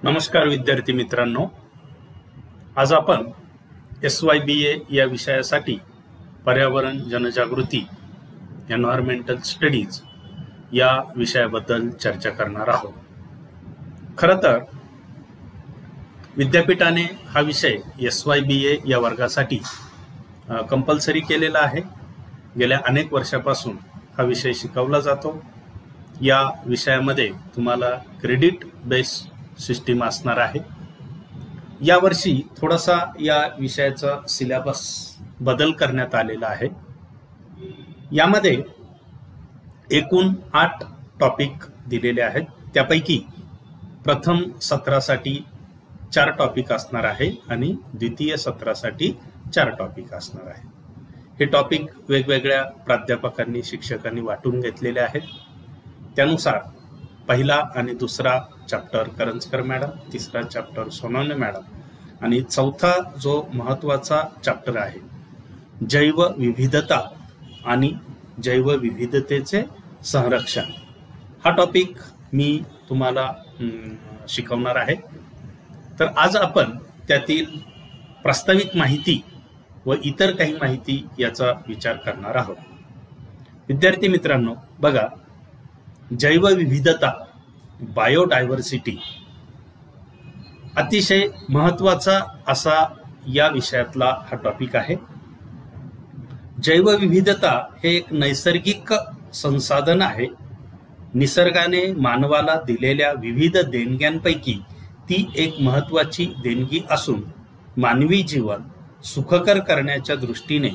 नमस्कार विद्यार्थी मित्रांनो, आज आपण SYBA या विषयासाठी पर्यावरण जनजागृती एन्व्हायरमेंटल स्टडीज या विषयाबद्दल चर्चा करणार आहोत। खरं तर विद्यापीठाने हा विषय SYBA या वर्गासाठी कंपल्सरी केलेला आहे। गेल्या अनेक वर्षापासून हा विषय शिकवला जातो। या विषयामध्ये तुम्हाला क्रेडिट बेस्ड सिस्टीम असणार आहे। यावर्षी थोडासा या विषयाचा सिलेबस बदल करण्यात आलेला आहे। यामध्ये एकूण 8 टॉपिक दिलेले आहेत। त्यापैकी प्रथम सत्रासाठी 4 टॉपिक असणार आहे आणि द्वितीय सत्रासाठी 4 टॉपिक असणार आहे। हे टॉपिक वेगवेगळ्या प्राध्यापकांनी शिक्षकांनी वाटून घेतलेले आहेत। त्यानुसार पहिला आणि दुसरा चॅप्टर करंजकर मॅडम, तिसरा चॅप्टर सोनवणे मॅडम आणि चौथा जो महत्त्वाचा चॅप्टर आहे जैवविविधता आणि जैवविविधतेचे संरक्षण, हा टॉपिक मी तुम्हाला शिकवणार आहे। तर आज आपण त्यातील प्रास्ताविक माहिती व इतर काही माहिती याचा विचार करणार आहोत। विद्यार्थी मित्रांनो, बघा, जैवविविधता बायोडायव्हर्सिटी अतिशय महत्त्वाचा असा या विषयातला हा टॉपिक आहे। जैवविविधता हे एक नैसर्गिक संसाधन आहे। निसर्गाने मानवाला दिलेल्या विविध देणग्यांपैकी ती एक महत्त्वाची देणगी असून मानवी जीवन सुखकर करण्याच्या दृष्टीने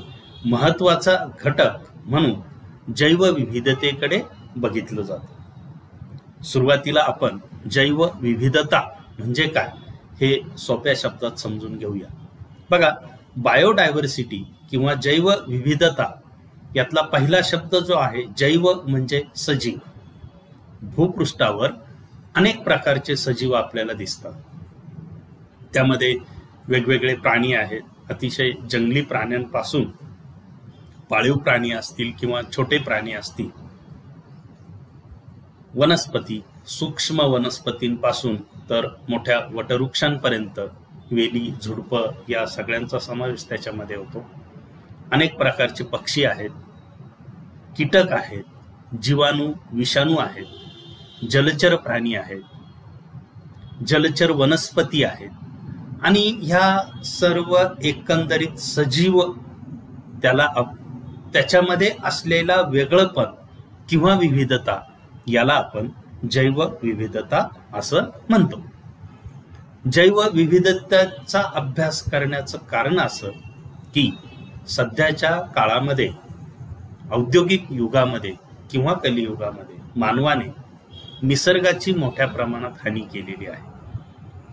महत्त्वाचा घटक म्हणून जैवविविधतेकडे बघितलं जातं। सुरुवातीला आपण जैवविविधता म्हणजे काय हे सोप्या शब्दात समजून घेऊया। बघा, बायोडायव्हर्सिटी किंवा जैवविविधता यातला पहिला शब्द जो आहे जैव म्हणजे सजीव। भूपृष्ठावर अनेक प्रकारचे सजीव आपल्याला दिसतात। त्यामध्ये वेगवेगळे प्राणी आहेत। अतिशय जंगली प्राण्यांपासून पाळीव प्राणी असतील किंवा छोटे प्राणी असतील, वनस्पती, सूक्ष्म वनस्पतींपासून तर मोठ्या वटवृक्षांपर्यंत वेली, झुडपं या सगळ्यांचा समावेश त्याच्यामध्ये होतो। अनेक प्रकारचे पक्षी आहेत, कीटक आहेत, जीवाणू, विषाणू आहेत, जलचर प्राणी आहेत, जलचर वनस्पती आहेत आणि ह्या सर्व एकंदरीत सजीव त्याच्यामध्ये असलेला वेगळेपण किंवा विविधता याला आपण जैवविविधता असं म्हणतो। जैवविविधतेचा अभ्यास करण्याचं कारण असं की सध्याच्या काळामध्ये, औद्योगिक युगामध्ये किंवा कलियुगामध्ये मानवाने निसर्गाची मोठ्या प्रमाणात हानी केलेली आहे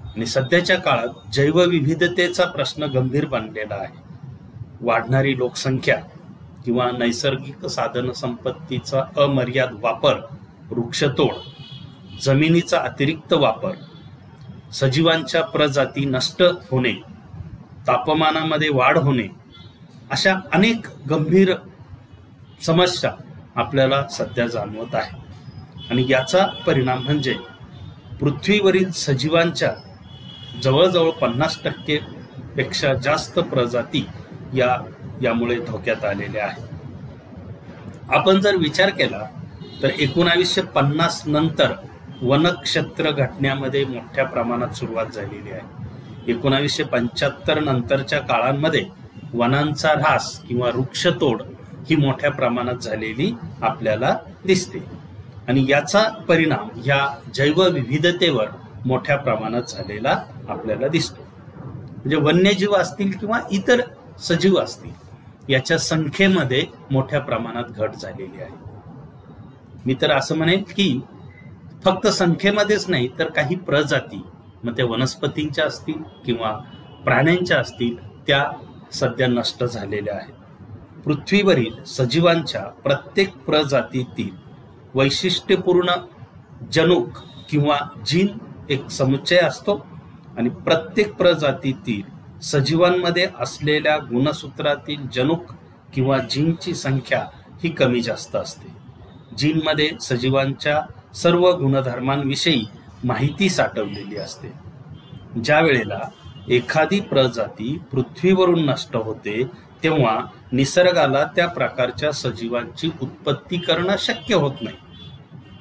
आणि सध्याच्या काळात जैवविविधतेचा प्रश्न गंभीर बनलेला आहे। वाढणारी लोकसंख्या किंवा नैसर्गिक साधन संपत्तीचा अमर्याद वापर, वृक्षतोड, जमिनीचा अतिरिक्त वापर, सजीवांच्या प्रजाती नष्ट होणे, तापमानामध्ये वाढ होणे, अशा अनेक गंभीर समस्या आपल्याला सध्या जाणवत आहे आणि याचा परिणाम म्हणजे पृथ्वीवरील सजीवांच्या जवळजवळ 50% पेक्षा जास्त प्रजाती यामुळे धोक्यात आलेल्या आहेत। आपण जर विचार केला तर 1950 नंतर वनक्षेत्र घटण्यामध्ये मोठ्या प्रमाणात सुरुवात झालेली आहे। 1975 नंतरच्या काळांमध्ये वनांचा ऱ्हास किंवा वृक्षतोड ही मोठ्या प्रमाणात झालेली आपल्याला दिसते आणि याचा परिणाम ह्या जैवविविधतेवर मोठ्या प्रमाणात झालेला आपल्याला दिसतो। म्हणजे वन्यजीव असतील किंवा इतर सजीव असतील याच्या संख्येमध्ये मोठ्या प्रमाणात घट झालेली आहे। मी तर असं म्हणेन की फक्त संख्येमध्येच नाही तर काही प्रजाती, मग त्या वनस्पतींच्या असतील किंवा प्राण्यांच्या असतील, त्या सध्या नष्ट झालेल्या आहेत। पृथ्वीवरील सजीवांच्या प्रत्येक प्रजातीतील वैशिष्ट्यपूर्ण जनुक किंवा जीन एक समुच्चय असतो आणि प्रत्येक प्रजातीतील सजीवांमध्ये असलेल्या गुणसूत्रातील जनुक किंवा जीनची संख्या ही कमी जास्त असते। जीनमध्ये सजीवांच्या सर्व गुणधर्मांविषयी माहिती साठवलेली असते. ज्या वेळेला एखादी प्रजाती पृथ्वीवरून नष्ट होते तेव्हा निसर्गाला त्या प्रकारच्या सजीवांची उत्पत्ती करणं शक्य होत नाही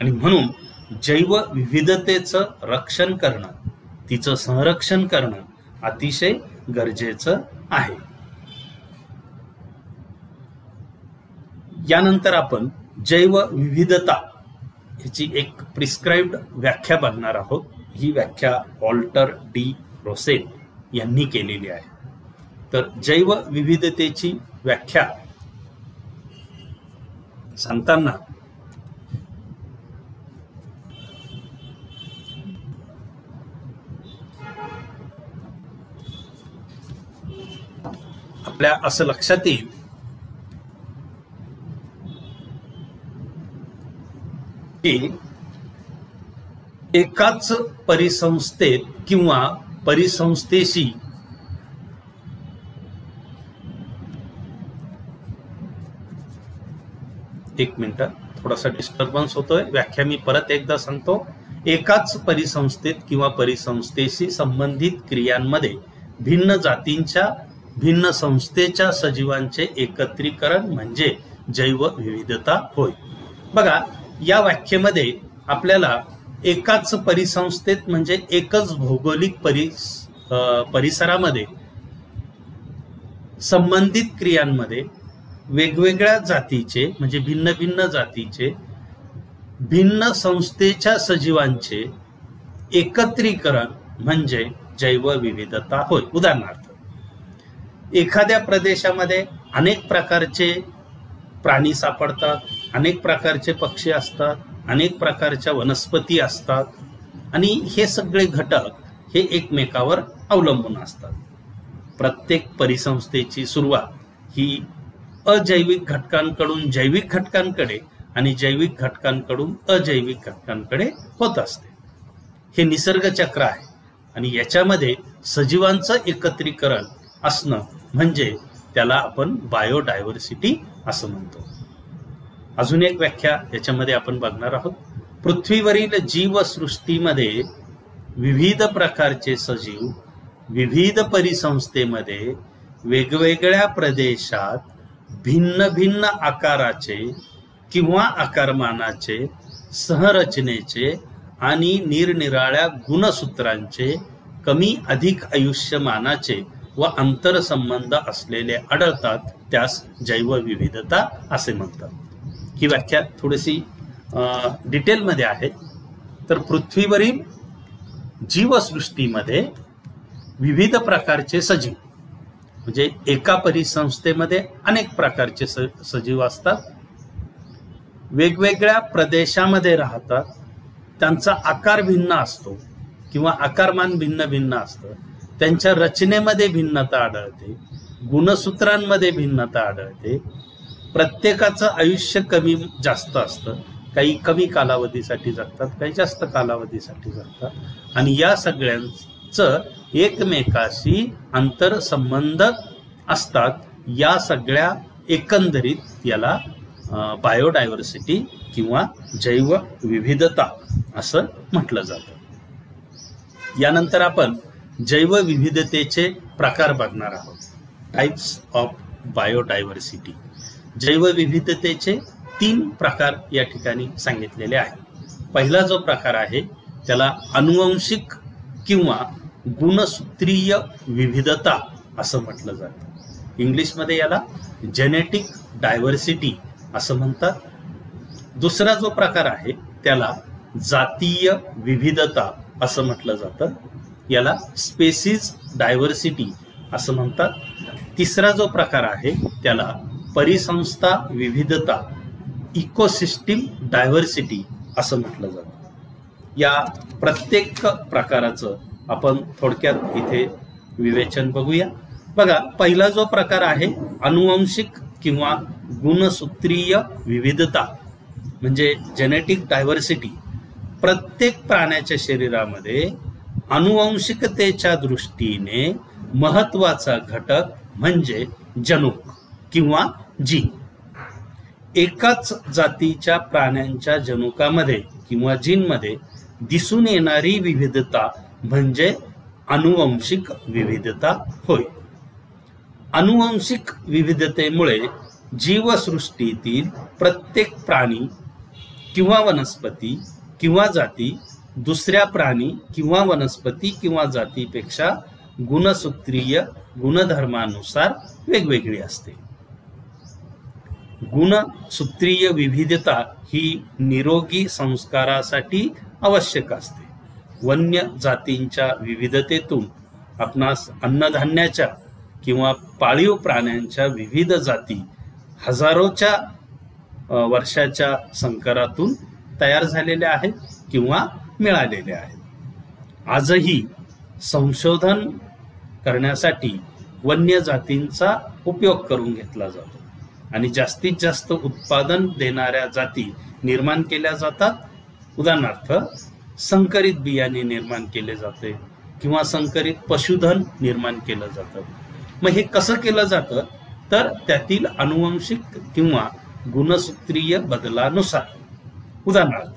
आणि म्हणून जैवविविधतेचं रक्षण करणं, तिचं संरक्षण करणं अतिशय गरजेचं आहे. यानंतर आपण जैवविविधता याची एक प्रिस्क्राइब्ड व्याख्या बघणार आहोत. ही व्याख्या वॉल्टर डी रोसेन यांनी केलेली आहे. तर जैवविविधतेची व्याख्या सांगताना आपल्या असं लक्षात येईल की एकाच परिसंस्थेत किंवा परिसंस्थेशी एक मिनिट, थोडासा डिस्टर्बन्स होतोय. व्याख्या मी परत एकदा सांगतो. एकाच परिसंस्थेत किंवा परिसंस्थेशी संबंधित क्रियांमध्ये भिन्न जातींच्या भिन्न संस्थेच्या सजीवांचे एकत्रीकरण म्हणजे जैवविविधता होय. बघा, या व्याख्येमध्ये आपल्याला एकाच परिसंस्थेत म्हणजे एकच भौगोलिक परिसरामध्ये संबंधित क्रियांमध्ये वेगवेगळ्या जातीचे म्हणजे भिन्न भिन्न जातीचे भिन्न संस्थेच्या सजीवांचे एकत्रीकरण म्हणजे जैवविविधता होय. उदाहरणार्थ, एखाद्या प्रदेशामध्ये अनेक प्रकारचे प्राणी सापडतात, अनेक प्रकारचे पक्षी असतात, अनेक प्रकारच्या वनस्पती असतात आणि हे सगळे घटक हे एकमेकावर अवलंबून असतात. प्रत्येक परिसंस्थेची सुरुवात ही अजैविक घटकांकडून जैविक घटकांकडे आणि जैविक घटकांकडून अजैविक घटकांकडे होत असते. हे निसर्ग चक्र आहे आणि याच्यामध्ये सजीवांचं एकत्रीकरण असणं म्हणजे त्याला आपण बायोडायव्हर्सिटी असं म्हणतो. अजून एक व्याख्या याच्यामध्ये आपण बघणार आहोत. पृथ्वीवरील जीवसृष्टीमध्ये विविध प्रकारचे सजीव विविध परिसंस्थेमध्ये वेगवेगळ्या प्रदेशात भिन्न भिन्न आकाराचे किंवा आकारमानाचे, सहरचनेचे आणि निरनिराळ्या गुणसूत्रांचे, कमी अधिक आयुष्यमानाचे व आंतरसंबंध असलेले आढळतात. त्यास जैवविविधता असे म्हणतात. ही व्याख्या थोडीशी डिटेलमध्ये आहे. तर पृथ्वीवरील जीवसृष्टीमध्ये विविध प्रकारचे सजीव म्हणजे एका परिसंस्थेमध्ये अनेक प्रकारचे सजीव असतात, वेगवेगळ्या प्रदेशामध्ये राहतात, त्यांचा आकार भिन्न असतो किंवा आकारमान भिन्न भिन्न असतं, त्यांच्या रचनेमध्ये भिन्नता आढळते, गुणसूत्रांमध्ये भिन्नता आढळते, प्रत्येकाचं आयुष्य कमी जास्त असतं, काही कमी कालावधीसाठी जगतात, काही जास्त कालावधीसाठी जगतात आणि या सगळ्यांचं एकमेकाशी आंतरसंबंध असतात. या सगळ्या एकंदरीत याला बायोडायव्हर्सिटी किंवा जैवविविधता असं म्हटलं जातं. यानंतर आपण जैवविविधतेचे प्रकार बघणार आहोत. Types of biodiversity. जैवविविधतेचे 3 प्रकार या ठिकाणी सांगितलेले आहेत. पहिला जो प्रकार आहे त्याला अनुवंशिक किंवा गुणसूत्रीय विविधता असं म्हटलं जातं. इंग्लिशमध्ये याला जेनेटिक डायव्हर्सिटी असं म्हणतात. दुसरा जो प्रकार आहे त्याला जातीय विविधता असं म्हटलं जातं. याला स्पेसीज डायव्हर्सिटी असं म्हणतात. तिसरा जो प्रकार आहे त्याला परिसंस्था विविधता, इकोसिस्टीम डायव्हर्सिटी असं म्हटलं जातं. या प्रत्येक प्रकाराचं आपण थोडक्यात इथे विवेचन बघूया. बघा, पहिला जो प्रकार आहे अनुवंशिक किंवा गुणसूत्रीय विविधता म्हणजे जेनेटिक डायव्हर्सिटी. प्रत्येक प्राण्याच्या शरीरामध्ये अनुवंशिकतेच्या दृष्टीने महत्वाचा घटक म्हणजे जनुक किंवा जीन. एकाच जातीच्या प्राण्यांच्या जनुकामध्ये किंवा जीनमध्ये दिसून येणारी विविधता म्हणजे अनुवंशिक विविधता होय. अनुवंशिक विविधतेमुळे जीवसृष्टीतील प्रत्येक प्राणी किंवा वनस्पती किंवा जाती दुसऱ्या प्राणी किंवा वनस्पती किंवा जातीपेक्षा गुणसूत्रीय गुणधर्मानुसार वेगवेगळी असते. गुणसूत्रीय विविधता ही निरोगी संस्कारासाठी आवश्यक असते. वन्य जातींच्या विविधतेतून आपणास अन्नधान्याच्या किंवा पाळीव प्राण्यांच्या विविध जाती हजारोच्या वर्षाच्या संकरातून तयार झालेल्या आहेत किंवा मिळालेल्या आहेत. आजही संशोधन करण्यासाठी वन्य जातींचा उपयोग करून घेतला जातो आणि जास्तीत जास्त उत्पादन देणाऱ्या जाती निर्माण केल्या जातात. उदाहरणार्थ संकरित बियाणे निर्माण केले जाते किंवा संकरित पशुधन निर्माण केलं जातं. मग हे कसं केलं जातं तर त्यातील अनुवंशिक किंवा गुणसूत्रीय बदलानुसार. उदाहरणार्थ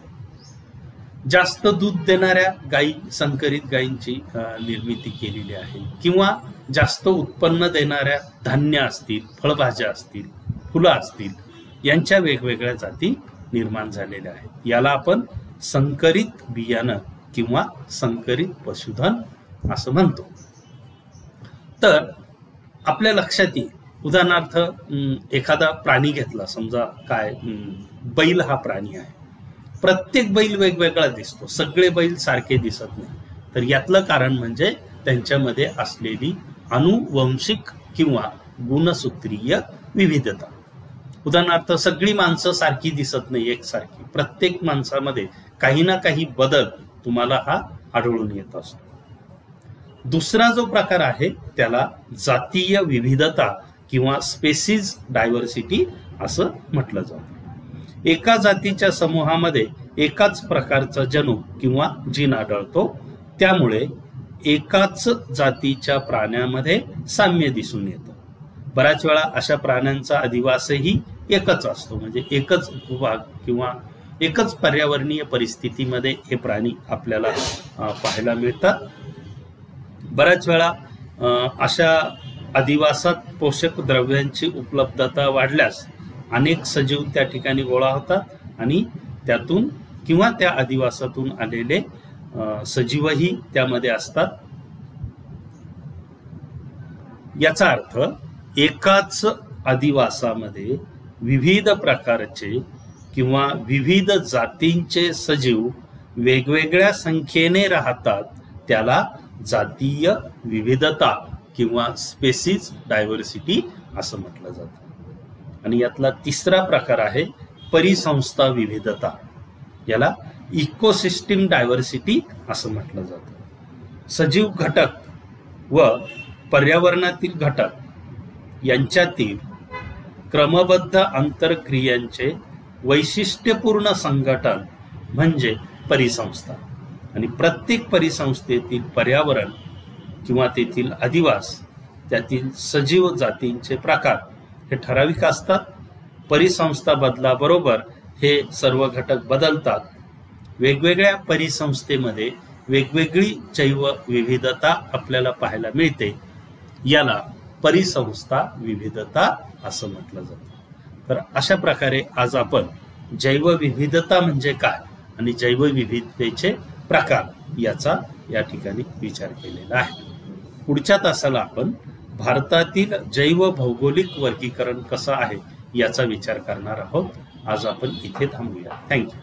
जास्त दूध देणाऱ्या गायी संकरित गायींची निर्मिती केलेली आहे किंवा जास्त उत्पन्न देणाऱ्या धान्य असतील, फळभाज्या असतील, फुलं असतील यांच्या वेगवेगळ्या जाती निर्माण झालेल्या आहेत. याला आपण संकरित बियाणं किंवा संकरित पशुधन असं म्हणतो. तर आपल्या लक्षात येईल, उदाहरणार्थ एखादा प्राणी घेतला, समजा काय बैल हा प्राणी आहे. प्रत्येक बैल वेगवेगळा दिसतो, सगळे बैल सारखे दिसत नाही. तर यातलं कारण म्हणजे त्यांच्यामध्ये असलेली अनुवंशिक किंवा गुणसूत्रीय विविधता. उदाहरणार्थ सगळी माणसं सारखी दिसत नाही, एकसारखी. प्रत्येक माणसामध्ये काही ना काही बदल तुम्हाला हा आढळून येत असतो. दुसरा जो प्रकार आहे त्याला जातीय विविधता किंवा स्पेसीज डायव्हर्सिटी असं म्हटलं जातं. एका जातीच्या समूहामध्ये एकाच प्रकारचा जनु किंवा जीन आढळतो, त्यामुळे एकाच जातीच्या प्राण्यामध्ये साम्य दिसून येतं. बऱ्याच वेळा अशा प्राण्यांचा अधिवासही एकच असतो, म्हणजे एकच भूभाग किंवा एकच पर्यावरणीय परिस्थितीमध्ये हे प्राणी आपल्याला पाहायला मिळतात. बऱ्याच वेळा अशा अधिवासात पोषक द्रव्यांची उपलब्धता वाढल्यास अनेक सजीव त्या ठिकाणी गोळा होतात आणि त्यातून किंवा त्या अधिवासातून आलेले सजीवही त्यामध्ये असतात. याचा अर्थ एकाच अधिवासामध्ये विविध प्रकारचे किंवा विविध जातींचे सजीव वेगवेगळ्या संख्येने राहतात, त्याला जातीय विविधता किंवा स्पेसीज डायव्हर्सिटी असं म्हटलं जातं. आणि यातला तिसरा प्रकार आहे परिसंस्था विविधता. याला इकोसिस्टीम डायव्हर्सिटी असं म्हटलं जातं. सजीव घटक व पर्यावरणातील घटक यांच्यातील क्रमबद्ध आंतरक्रियांचे वैशिष्ट्यपूर्ण संघटन म्हणजे परिसंस्था. आणि प्रत्येक परिसंस्थेतील पर्यावरण किंवा तेथील अधिवास, त्यातील सजीव जातींचे प्रकार हे ठराविक असतात. परिसंस्था बदलाबरोबर हे सर्व घटक बदलतात. वेगवेगळ्या परिसंस्थेमध्ये वेगवेगळी जैव विविधता आपल्याला पाहायला मिळते. याला परिसंस्था विविधता असं म्हटलं जातं. तर अशा प्रकारे आज आपण जैवविविधता म्हणजे काय आणि जैवविविधतेचे प्रकार याचा या ठिकाणी विचार केलेला आहे. पुढच्या तासाला आपण भारतातील जैव भौगोलिक वर्गीकरण कसं आहे याचा विचार करणार आहोत. आज आपण इथे थांबूया. थँक्यू.